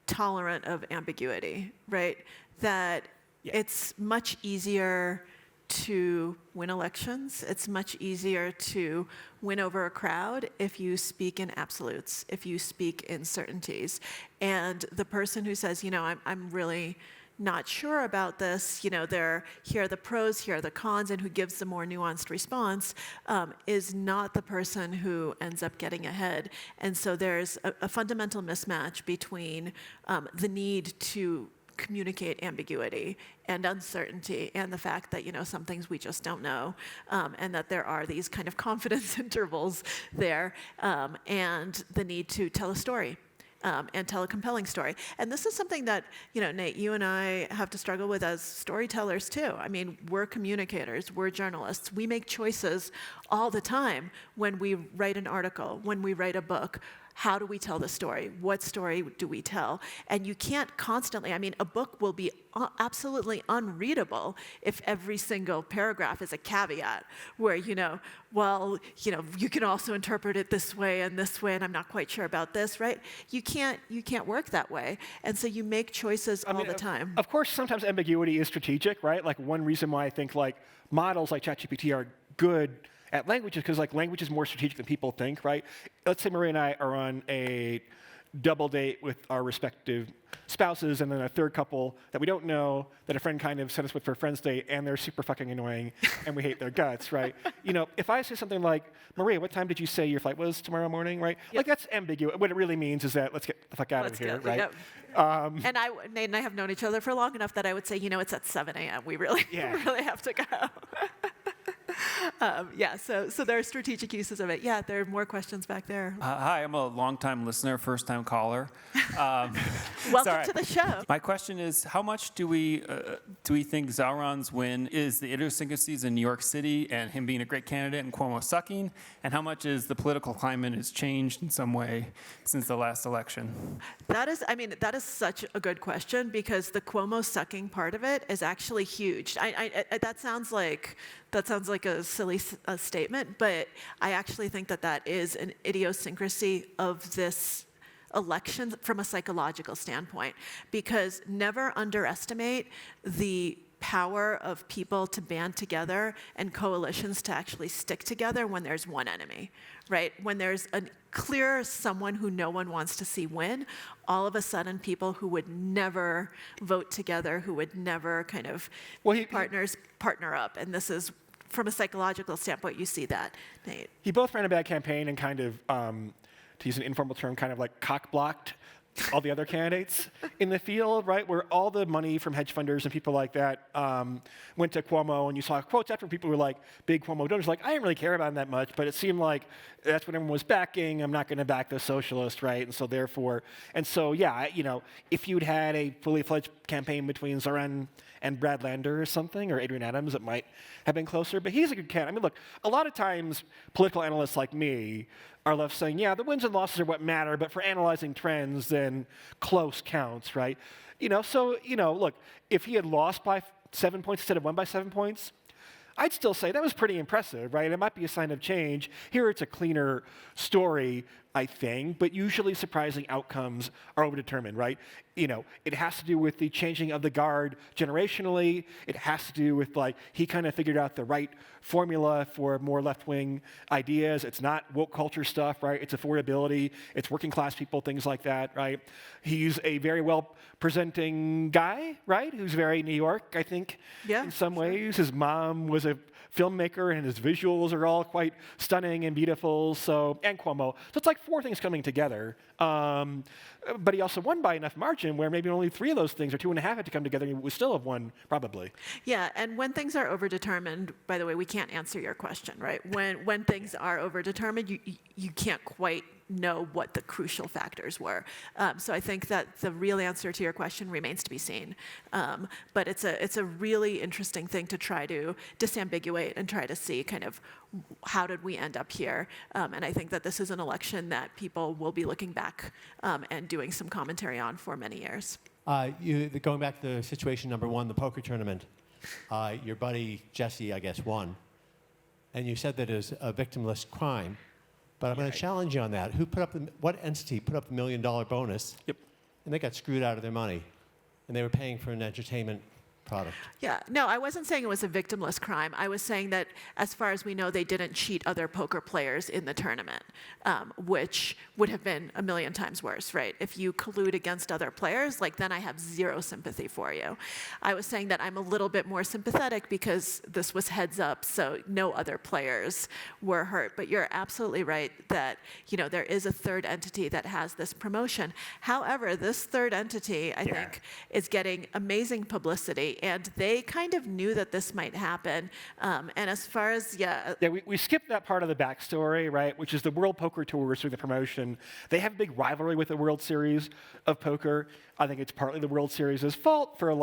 tolerant of ambiguity, right? That it's much easier to win elections. It's much easier to win over a crowd if you speak in absolutes, if you speak in certainties. And the person who says, I'm really not sure about this, here are the pros, here are the cons, and who gives the more nuanced response is not the person who ends up getting ahead. And so there's a fundamental mismatch between the need to communicate ambiguity and uncertainty and the fact that, some things we just don't know, and that there are these kind of confidence intervals there, and the need to tell a story. And tell a compelling story. And this is something that, Nate, you and I have to struggle with as storytellers too. I mean, we're communicators, we're journalists. We make choices all the time when we write an article, when we write a book. How do we tell the story? What story do we tell? And you can't constantly, I mean, a book will be absolutely unreadable if every single paragraph is a caveat where, you can also interpret it this way, and I'm not quite sure about this, right? You can't work that way. And so you make choices all the time. Of course, sometimes ambiguity is strategic, right? One reason why I think models like ChatGPT are good at languages, because language is more strategic than people think, right? Let's say Maria and I are on a double date with our respective spouses, and then a third couple that we don't know that a friend kind of sent us with for a friend's date, and they're super fucking annoying, and we hate their guts, right? If I say something like, Maria, what time did you say your flight was tomorrow morning, right? Yep. That's ambiguous. What it really means is that let's get the fuck out of here, right? Yep. And Nate and I have known each other for long enough that I would say, it's at 7 a.m. We really have to go. So there are strategic uses of it. Yeah, there are more questions back there. Hi, I'm a longtime listener, first-time caller. Welcome to the show. My question is, how much do we think Zohran's win is the idiosyncrasies in New York City and him being a great candidate and Cuomo sucking, and how much is the political climate has changed in some way since the last election? That is such a good question, because the Cuomo sucking part of it is actually huge. That sounds like a silly statement, but I actually think that is an idiosyncrasy of this election from a psychological standpoint, because never underestimate the power of people to band together and coalitions to actually stick together when there's one enemy, right? When there's a clear someone who no one wants to see win, all of a sudden people who would never vote together, who would never kind of partner up. And this is, from a psychological standpoint, you see that, Nate. He both ran a bad campaign and kind of, to use an informal term, kind of cock-blocked all the other candidates in the field, right? Where all the money from hedge funders and people like that went to Cuomo, and you saw quotes after people who were like big Cuomo donors, like, I didn't really care about him that much, but it seemed like that's what everyone was backing. I'm not going to back the socialist, right? And so therefore, yeah, if you'd had a fully fledged campaign between Zohran and Brad Lander or something, or Adrian Adams, it might have been closer. But he's a good candidate. I mean, look, a lot of times political analysts like me are left saying, yeah, the wins and losses are what matter, but for analyzing trends, then close counts, right? Look, if he had lost by 7 points instead of won by 7 points, I'd still say that was pretty impressive, right? It might be a sign of change. Here it's a cleaner story, I think, but usually surprising outcomes are overdetermined, right? It has to do with the changing of the guard generationally. It has to do with, he kind of figured out the right formula for more left-wing ideas. It's not woke culture stuff, right? It's affordability. It's working class people, things like that, right? He's a very well-presenting guy, right? Who's very New York, I think, in some ways. His mom was a filmmaker, and his visuals are all quite stunning and beautiful. And Cuomo. So it's like 4 things coming together. But he also won by enough margin where maybe only 3 of those things, or 2.5, had to come together, and he would still have won, probably. Yeah, and when things are overdetermined, by the way, we can't answer your question, right? When things are overdetermined, you can't quite know what the crucial factors were. So I think that the real answer to your question remains to be seen. But it's a really interesting thing to try to disambiguate and try to see kind of how did we end up here. And I think that this is an election that people will be looking back and doing some commentary on for many years. Going back to the situation number 1, the poker tournament, your buddy Jesse, I guess, won. And you said that it is a victimless crime. But I'm going to challenge you on that. What entity put up the $1 million bonus? Yep. And they got screwed out of their money. And they were paying for an entertainment product. Yeah, no, I wasn't saying it was a victimless crime. I was saying that as far as we know, they didn't cheat other poker players in the tournament, which would have been a million times worse, right? If you collude against other players, then I have zero sympathy for you. I was saying that I'm a little bit more sympathetic because this was heads up, so no other players were hurt. But you're absolutely right that, there is a third entity that has this promotion. However, this third entity, I think, is getting amazing publicity. And they kind of knew that this might happen. And as far as, we skipped that part of the backstory, right, which is the World Poker Tour through the promotion. They have a big rivalry with the World Series of Poker. I think it's partly the World Series' fault for,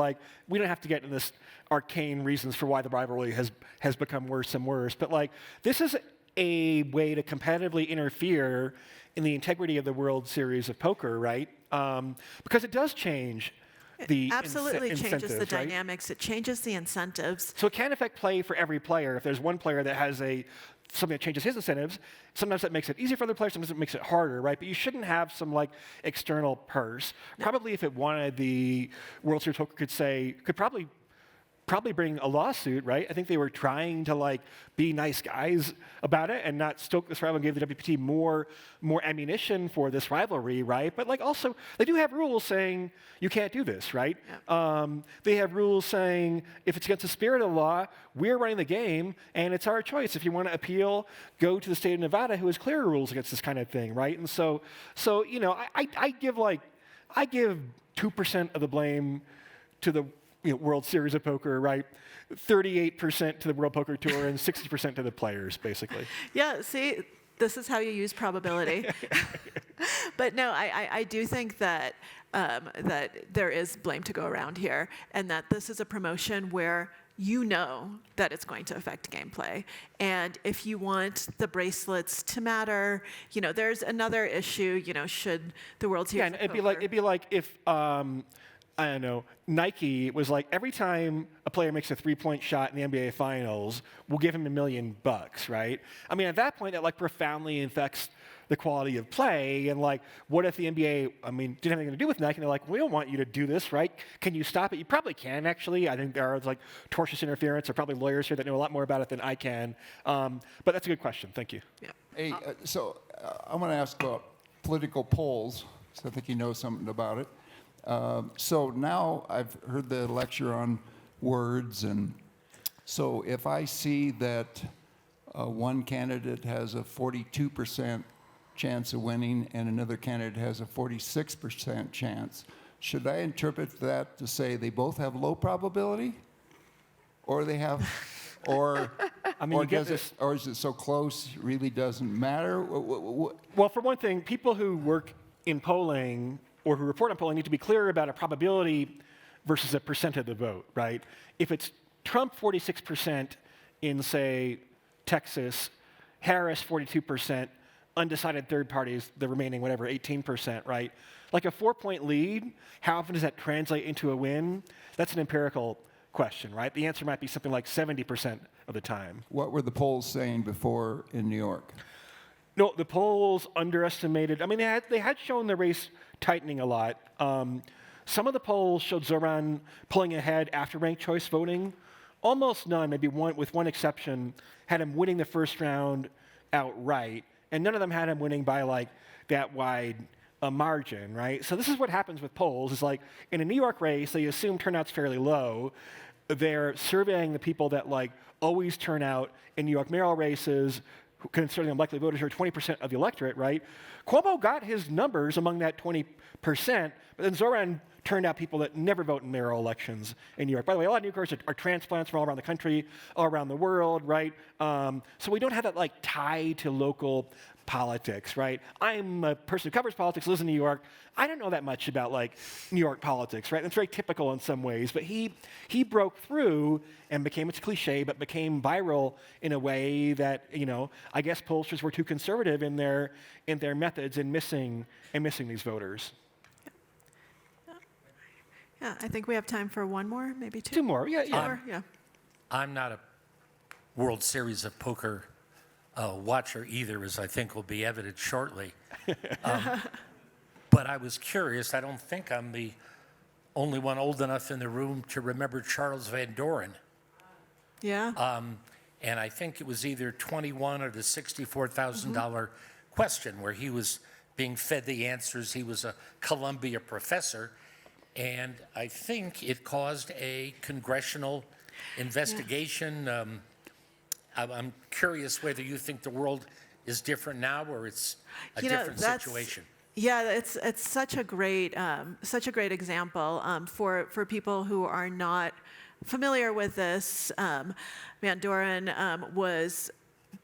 we don't have to get into this arcane reasons for why the rivalry has become worse and worse. But, this is a way to competitively interfere in the integrity of the World Series of Poker, right? Because it does change the absolutely changes the right? dynamics. It changes the incentives. So it can affect play for every player. If there's one player that has something that changes his incentives, sometimes that makes it easier for other players, sometimes it makes it harder, right? But you shouldn't have some external purse. No. Probably if it wanted, the World Series Poker could probably bring a lawsuit, right? I think they were trying to be nice guys about it and not stoke this rivalry and give the WPT more ammunition for this rivalry, right? But also they do have rules saying you can't do this, right? Yeah. They have rules saying if it's against the spirit of the law, we're running the game and it's our choice. If you want to appeal, go to the state of Nevada, who has clearer rules against this kind of thing, right? And so I give 2% of the blame to the World Series of Poker, right? 38% to the World Poker Tour and 60% to the players, basically. Yeah, see, this is how you use probability. But no, I do think that that there is blame to go around here, and that this is a promotion where you know that it's going to affect gameplay. And if you want the bracelets to matter, there's another issue, should the World Series of Poker... it'd be like if... I don't know, Nike was every time a player makes a 3-point shot in the NBA Finals, we'll give him $1 million, right? I mean, at that point, that profoundly affects the quality of play. And what if the NBA, didn't have anything to do with Nike? And they're like, we don't want you to do this, right? Can you stop it? You probably can, actually. I think there are tortious interference. There are probably lawyers here that know a lot more about it than I can. But that's a good question. Thank you. Yeah. Hey, I'm going to ask about political polls, so I think you know something about it. So now I've heard the lecture on words, and so if I see that one candidate has a 42% chance of winning and another candidate has a 46% chance. Should I interpret that to say they both have low probability? Or they have, or, I mean, or, you get does this. it, or is it so close it really doesn't matter? Well, for one thing, people who work in polling or who report on polling need to be clear about a probability versus a percent of the vote, right? If it's Trump 46% in, say, Texas, Harris 42%, undecided third parties, the remaining, whatever, 18%, right? Like a 4-point lead, how often does that translate into a win? That's an empirical question, right? The answer might be something like 70% of the time. What were the polls saying before in New York? No, the polls underestimated. I mean, they had shown the race tightening a lot. Some of the polls showed Zohran pulling ahead after ranked choice voting. Almost none, maybe one, with one exception, had him winning the first round outright. And none of them had him winning by like that wide a margin, right? So this is what happens with polls. Is like in a New York race, they assume turnout's fairly low. They're surveying the people that like always turn out in New York mayoral races, considering them likely voters are 20% of the electorate, right? Cuomo got his numbers among that 20%, but then Zohran turned out people that never vote in mayoral elections in New York. By the way, a lot of New Yorkers are transplants from all around the country, all around the world, right? So we don't have that like tie to local politics, right? I'm a person who covers politics, lives in New York. I don't know that much about like New York politics, right? That's very typical in some ways, but he broke through and became, it's cliche, but became viral in a way that, you know, I guess pollsters were too conservative in their methods in missing these voters. Yeah, I think we have time for one more, maybe two. Two more, yeah. Or, yeah. I'm not a World Series of Poker watcher either, as I think will be evident shortly. But I was curious. I don't think I'm the only one old enough in the room to remember Charles Van Doren. Yeah. And I think it was either 21 or the $64,000 question where he was being fed the answers. He was a Columbia professor. And I think it caused a congressional investigation. I'm curious whether you think the world is different now or it's a different situation. Yeah, it's such a great example for people who are not familiar with this. Van Doren was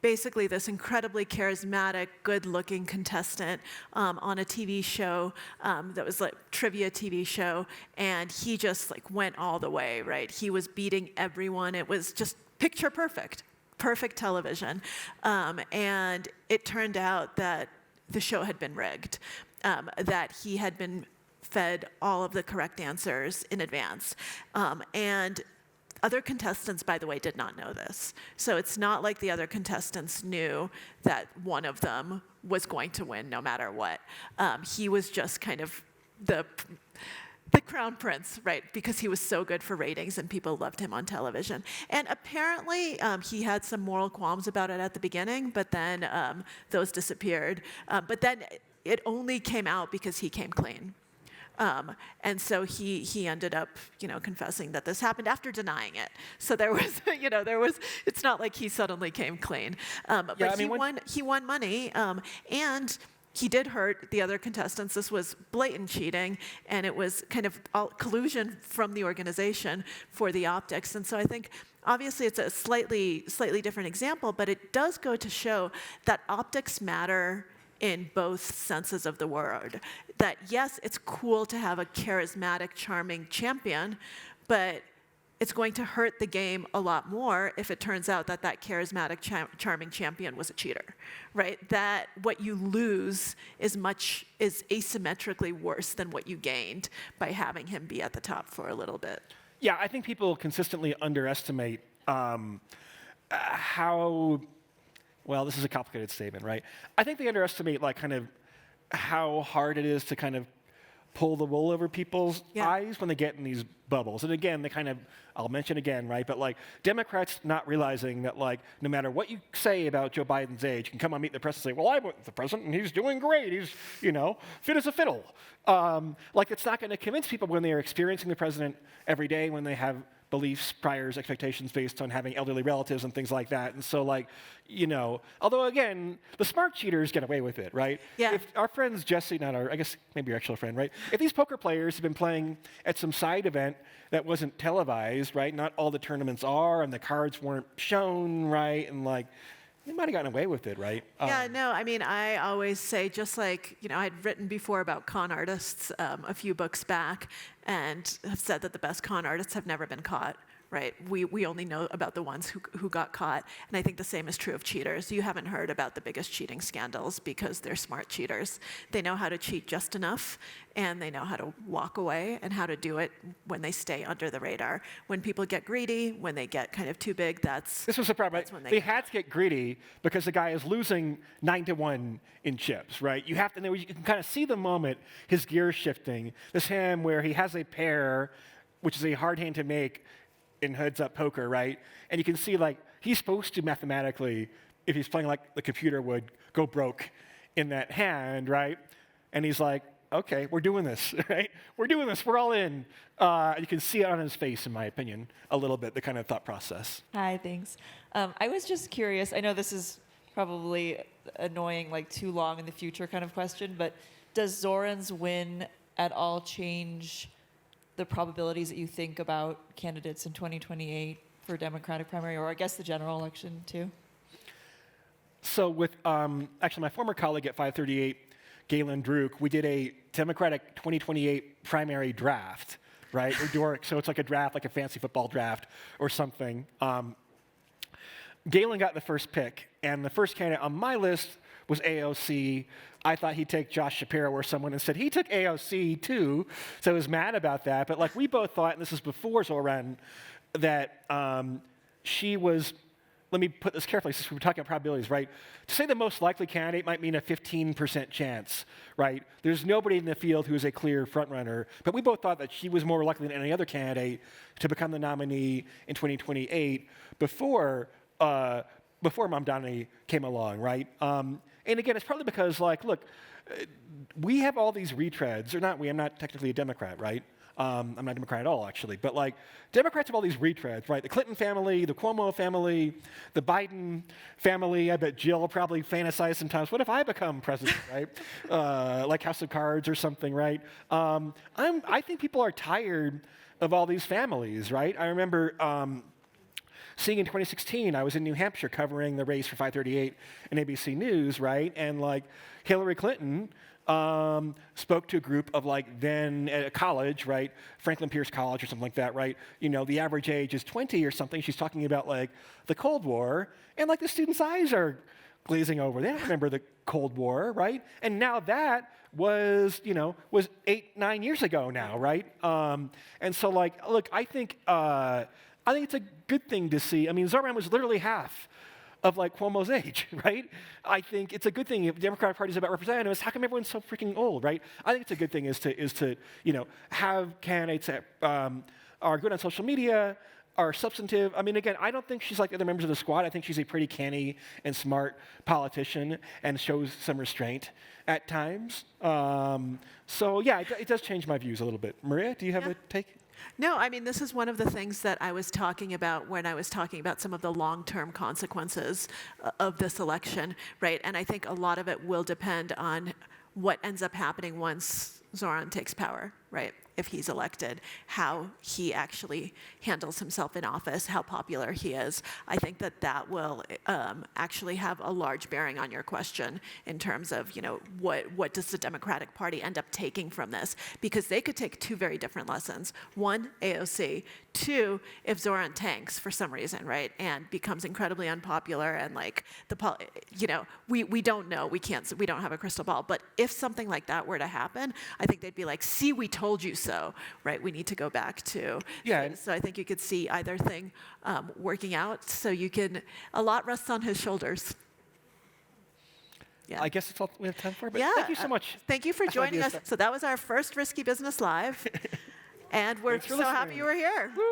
basically this incredibly charismatic, good-looking contestant on a TV show that was like trivia TV show, and he just like went all the way, right? He was beating everyone. It was just picture perfect television, and it turned out that the show had been rigged, that he had been fed all of the correct answers in advance, and other contestants, by the way, did not know this. So it's not like the other contestants knew that one of them was going to win no matter what. He was just kind of the crown prince, right? Because he was so good for ratings and people loved him on television. And apparently he had some moral qualms about it at the beginning, but then those disappeared. But then it only came out because he came clean. And so he ended up, confessing that this happened after denying it. So there was, it's not like he suddenly came clean. But Yeah, he won money, and he did hurt the other contestants. This was blatant cheating, and it was kind of collusion from the organization for the optics. And so I think, obviously, it's a slightly different example, but it does go to show that optics matter in both senses of the word. That yes, it's cool to have a charismatic, charming champion, but it's going to hurt the game a lot more if it turns out that charismatic, charming champion was a cheater, right? That what you lose is asymmetrically worse than what you gained by having him be at the top for a little bit. Yeah, I think people consistently underestimate how. Well, this is a complicated statement, right? I think they underestimate kind of how hard it is to kind of pull the wool over people's eyes when they get in these bubbles. And again, I'll mention again, right? But Democrats not realizing that no matter what you say about Joe Biden's age, you can come on Meet the Press and say, well, I went with the president and he's doing great. He's, fit as a fiddle. It's not going to convince people when they are experiencing the president every day, when they have beliefs, priors, expectations based on having elderly relatives and things like that. And so, like, you know, although again, the smart cheaters get away with it, right? Yeah. If our friends Jesse, not our, I guess maybe your actual friend, right? If these poker players have been playing at some side event that wasn't televised, right? Not all the tournaments are, and the cards weren't shown, right? And like, they might have gotten away with it, right? Yeah, no, I mean, I always say, just like, you know, I'd written before about con artists a few books back, and have said that the best con artists have never been caught, right? We only know about the ones who got caught, and I think the same is true of cheaters. You haven't heard about the biggest cheating scandals because they're smart cheaters. They know how to cheat just enough, and they know how to walk away and how to do it when they stay under the radar. When people get greedy, when they get kind of too big, This was the problem. that's when They had to get greedy because the guy is losing 9-1 in chips, right? You have to know, you can kind of see the moment, his gears shifting. This hand where he has a pair, which is a hard hand to make in heads-up poker, right? And you can see, like, he's supposed to mathematically, if he's playing like the computer would, go broke in that hand, right? And he's like, okay, we're doing this, right? We're doing this, we're all in. You can see it on his face, in my opinion, a little bit, the kind of thought process. Hi, thanks. I was just curious. I know this is probably annoying, like too long in the future kind of question, but does Zoran's win at all change the probabilities that you think about candidates in 2028 for Democratic primary, or I guess the general election too? So with actually my former colleague at 538, Galen Druk, we did a Democratic 2028 primary draft, right? So it's like a draft, like a fancy football draft or something. Galen got the first pick, and the first candidate on my list was AOC. I thought he'd take Josh Shapiro or someone, and said he took AOC too, so I was mad about that. But like we both thought, and this is before Zoran, that she was, let me put this carefully since we were talking about probabilities, right? To say the most likely candidate might mean a 15% chance, right? There's nobody in the field who is a clear frontrunner, but we both thought that she was more likely than any other candidate to become the nominee in 2028 before Mamdani came along, right? And again, it's probably because, like, look, we have all these retreads, or not we, I'm not technically a Democrat, right? I'm not a Democrat at all, actually. But, like, Democrats have all these retreads, right? The Clinton family, the Cuomo family, the Biden family. I bet Jill probably fantasized sometimes, what if I become president, right? Like House of Cards or something, right? I think people are tired of all these families, right? I remember seeing in 2016, I was in New Hampshire covering the race for 538 and ABC News, right? And like Hillary Clinton spoke to a group of like then at a college, right? Franklin Pierce College or something like that, right? You know, the average age is 20 or something. She's talking about like the Cold War, and like the students' eyes are glazing over. They don't remember the Cold War, right? And now that was 8-9 years ago now, right? And so like, look, I think it's a good thing to see. I mean, Zoran was literally half of like Cuomo's age, right? I think it's a good thing if the Democratic Party is about representatives. How come everyone's so freaking old, right? I think it's a good thing is to have candidates that are good on social media, are substantive. I mean, again, I don't think she's like the other members of the squad. I think she's a pretty canny and smart politician and shows some restraint at times. So yeah, it does change my views a little bit. Maria, do you have a take? No, I mean, this is one of the things that I was talking about when I was talking about some of the long-term consequences of this election, right? And I think a lot of it will depend on what ends up happening once Zoran takes power, right? If he's elected, how he actually handles himself in office, how popular he is. I think that will actually have a large bearing on your question in terms of, what does the Democratic Party end up taking from this? Because they could take two very different lessons. One, AOC. Two, if Zoran tanks for some reason, right, and becomes incredibly unpopular and like we don't know, we don't have a crystal ball. But if something like that were to happen, I think they'd be like, see, we told you so, right? We need to go back to. Yeah. So I think you could see either thing working out. So a lot rests on his shoulders. Yeah. I guess that's all we have time for, but Yeah, thank you so much. Thank you for Aspen joining Ideas us. So that was our first Risky Business Live. And we're Thanks for so happy listening. you were here. Woo!